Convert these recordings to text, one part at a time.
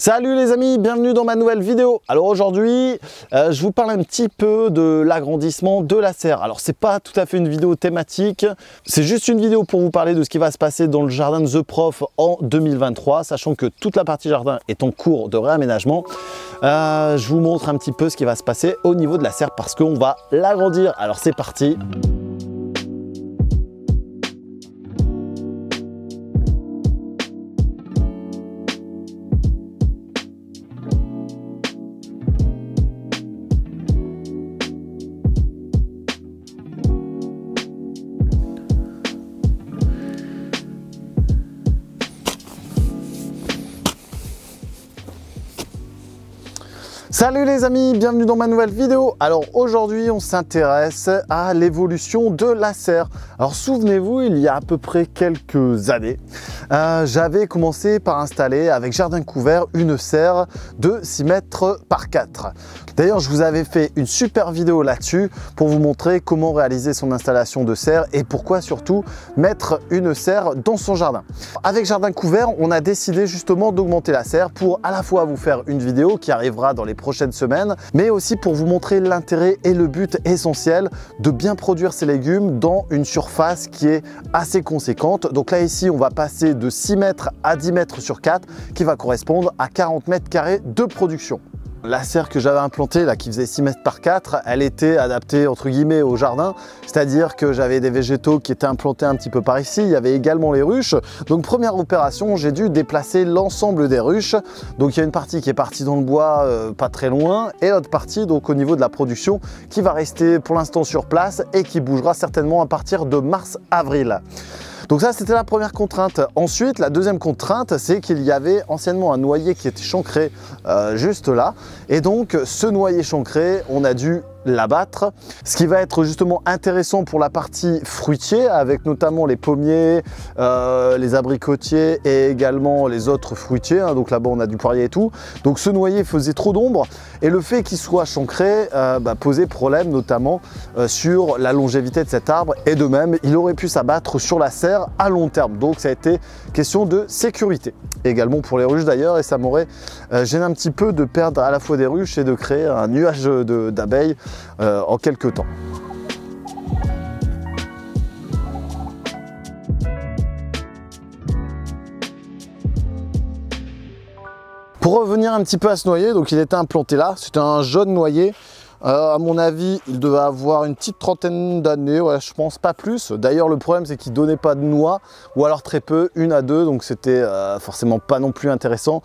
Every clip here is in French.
Salut les amis, bienvenue dans ma nouvelle vidéo. Alors aujourd'hui, je vous parle un petit peu de l'agrandissement de la serre. Alors c'est pas tout à fait une vidéo thématique, c'est juste une vidéo pour vous parler de ce qui va se passer dans le jardin de The Prof en 2023, sachant que toute la partie jardin est en cours de réaménagement. Je vous montre un petit peu ce qui va se passer au niveau de la serre parce qu'on va l'agrandir. Alors c'est parti. Salut les amis, bienvenue dans ma nouvelle vidéo. Alors aujourd'hui on s'intéresse à l'évolution de la serre. Alors souvenez-vous, il y a à peu près quelques années, j'avais commencé par installer avec jardin couvert une serre de 6 mètres par 4. D'ailleurs je vous avais fait une super vidéo là-dessus pour vous montrer comment réaliser son installation de serre et pourquoi surtout mettre une serre dans son jardin. Avec jardin couvert, on a décidé justement d'augmenter la serre pour à la fois vous faire une vidéo qui arrivera dans les prochaines semaines, mais aussi pour vous montrer l'intérêt et le but essentiel de bien produire ses légumes dans une surface qui est assez conséquente. Donc là ici on va passer de 6 mètres à 10 mètres sur 4 qui va correspondre à 40 mètres carrés de production. La serre que j'avais implantée là qui faisait 6 mètres par 4, elle était adaptée entre guillemets au jardin, c'est-à-dire que j'avais des végétaux qui étaient implantés un petit peu par ici, il y avait également les ruches. Donc première opération, j'ai dû déplacer l'ensemble des ruches. Donc il y a une partie qui est partie dans le bois pas très loin et l'autre partie donc au niveau de la production qui va rester pour l'instant sur place et qui bougera certainement à partir de mars-avril. Donc ça c'était la première contrainte. Ensuite la deuxième contrainte c'est qu'il y avait anciennement un noyer qui était chancré juste là et donc ce noyer chancré on a dû l'abattre, ce qui va être justement intéressant pour la partie fruitier avec notamment les pommiers, les abricotiers et également les autres fruitiers, hein. Donc là-bas on a du poirier et tout, donc ce noyer faisait trop d'ombre et le fait qu'il soit chancré posait problème notamment sur la longévité de cet arbre et de même il aurait pu s'abattre sur la serre à long terme, donc ça a été question de sécurité également pour les ruches d'ailleurs et ça m'aurait gêné un petit peu de perdre à la fois des ruches et de créer un nuage d'abeilles en quelques temps. Pour revenir un petit peu à ce noyer, donc il était implanté là, c'était un jaune noyer. À mon avis, il devait avoir une petite trentaine d'années, ouais, je pense pas plus. D'ailleurs, le problème, c'est qu'il ne donnait pas de noix, ou alors très peu, 1 à 2, donc c'était forcément pas non plus intéressant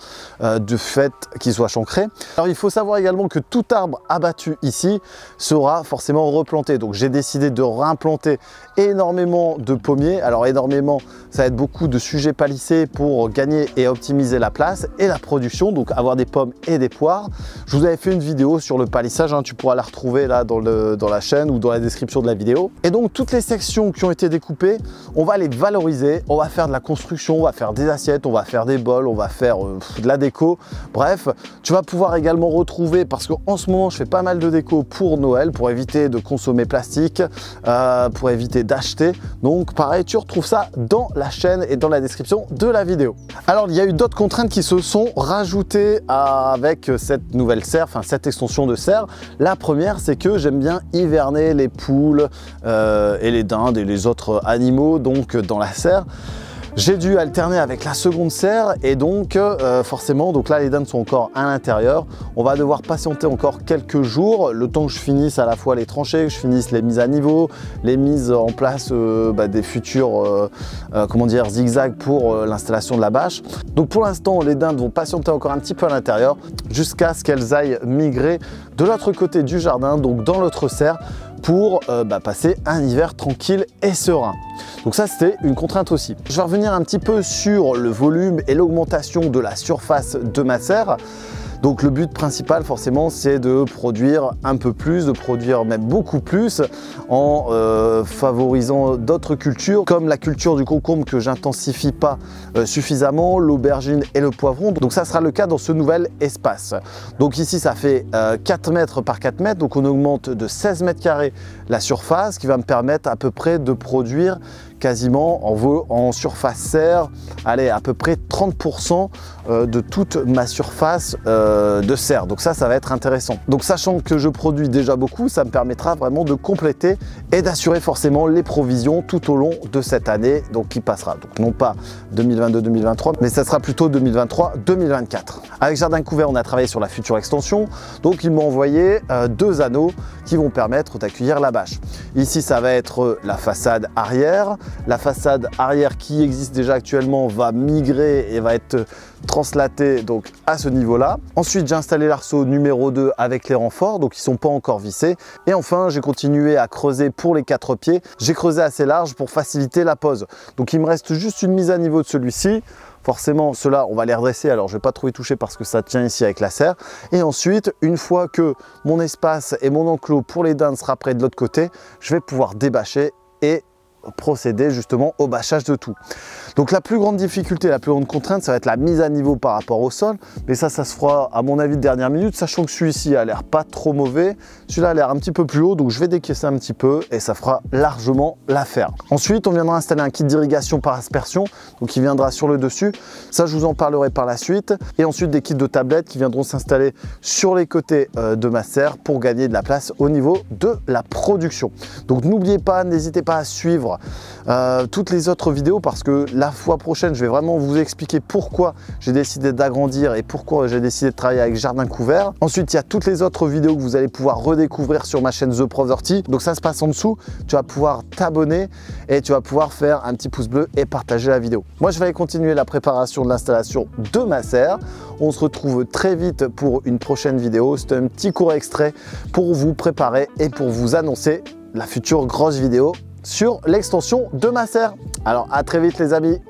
du fait qu'il soit chancré. Alors, il faut savoir également que tout arbre abattu ici sera forcément replanté. Donc, j'ai décidé de réimplanter énormément de pommiers. Alors, énormément, ça va être beaucoup de sujets palissés pour gagner et optimiser la place et la production, donc avoir des pommes et des poires. Je vous avais fait une vidéo sur le palissage, hein, tu pourras la retrouver là dans la chaîne ou dans la description de la vidéo. Et donc toutes les sections qui ont été découpées, on va les valoriser, on va faire de la construction, on va faire des assiettes, on va faire des bols, on va faire de la déco. Bref, tu vas pouvoir également retrouver, parce qu'en ce moment je fais pas mal de déco pour Noël, pour éviter de consommer plastique, pour éviter d'acheter. Donc pareil, tu retrouves ça dans la chaîne et dans la description de la vidéo. Alors il y a eu d'autres contraintes qui se sont rajoutées avec cette nouvelle serre, enfin cette extension de serre. La première, c'est que j'aime bien hiverner les poules et les dindes et les autres animaux donc dans la serre. J'ai dû alterner avec la seconde serre et donc forcément, donc là les dindes sont encore à l'intérieur. On va devoir patienter encore quelques jours, le temps que je finisse à la fois les tranchées, que je finisse les mises à niveau, les mises en place des futurs comment dire, zigzags pour l'installation de la bâche. Donc pour l'instant, les dindes vont patienter encore un petit peu à l'intérieur jusqu'à ce qu'elles aillent migrer de l'autre côté du jardin, donc dans l'autre serre, pour passer un hiver tranquille et serein. Donc ça c'était une contrainte aussi. Je vais revenir un petit peu sur le volume et l'augmentation de la surface de ma serre. Donc le but principal forcément c'est de produire un peu plus, de produire même beaucoup plus en favorisant d'autres cultures comme la culture du concombre que j'intensifie pas suffisamment, l'aubergine et le poivron. Donc ça sera le cas dans ce nouvel espace. Donc ici ça fait 4 mètres par 4 mètres, donc on augmente de 16 mètres carrés la surface qui va me permettre à peu près de produire quasiment en surface serre, allez, à peu près 30% de toute ma surface de serre. Donc ça va être intéressant. Donc sachant que je produis déjà beaucoup, ça me permettra vraiment de compléter et d'assurer forcément les provisions tout au long de cette année, donc qui passera. Donc non pas 2022-2023, mais ça sera plutôt 2023-2024. Avec Jardin Couvert, on a travaillé sur la future extension. Donc ils m'ont envoyé 2 anneaux qui vont permettre d'accueillir la bâche. Ici, ça va être la façade arrière. La façade arrière qui existe déjà actuellement va migrer et va être translatée donc à ce niveau-là. Ensuite, j'ai installé l'arceau numéro 2 avec les renforts, donc ils ne sont pas encore vissés. Et enfin, j'ai continué à creuser pour les 4 pieds. J'ai creusé assez large pour faciliter la pose. Donc il me reste juste une mise à niveau de celui-ci. Forcément, ceux-là, on va les redresser. Alors, je ne vais pas trop y toucher parce que ça tient ici avec la serre. Et ensuite, une fois que mon espace et mon enclos pour les dindes sera prêt de l'autre côté, je vais pouvoir débâcher et procéder justement au bâchage de tout. Donc la plus grande difficulté, la plus grande contrainte, ça va être la mise à niveau par rapport au sol, mais ça se fera à mon avis de dernière minute, sachant que celui-ci a l'air pas trop mauvais, celui-là a l'air un petit peu plus haut, donc je vais décaisser un petit peu et ça fera largement l'affaire. Ensuite, on viendra installer un kit d'irrigation par aspersion, donc il viendra sur le dessus, ça je vous en parlerai par la suite, et ensuite des kits de tablettes qui viendront s'installer sur les côtés de ma serre pour gagner de la place au niveau de la production. Donc n'oubliez pas, n'hésitez pas à suivre toutes les autres vidéos parce que la fois prochaine, je vais vraiment vous expliquer pourquoi j'ai décidé d'agrandir et pourquoi j'ai décidé de travailler avec Jardin Couvert. Ensuite, il y a toutes les autres vidéos que vous allez pouvoir redécouvrir sur ma chaîne The Proverty. Donc ça se passe en dessous. Tu vas pouvoir t'abonner et tu vas pouvoir faire un petit pouce bleu et partager la vidéo. Moi, je vais aller continuer la préparation de l'installation de ma serre. On se retrouve très vite pour une prochaine vidéo. C'est un petit court extrait pour vous préparer et pour vous annoncer la future grosse vidéo sur l'extension de ma serre. Alors à très vite les amis.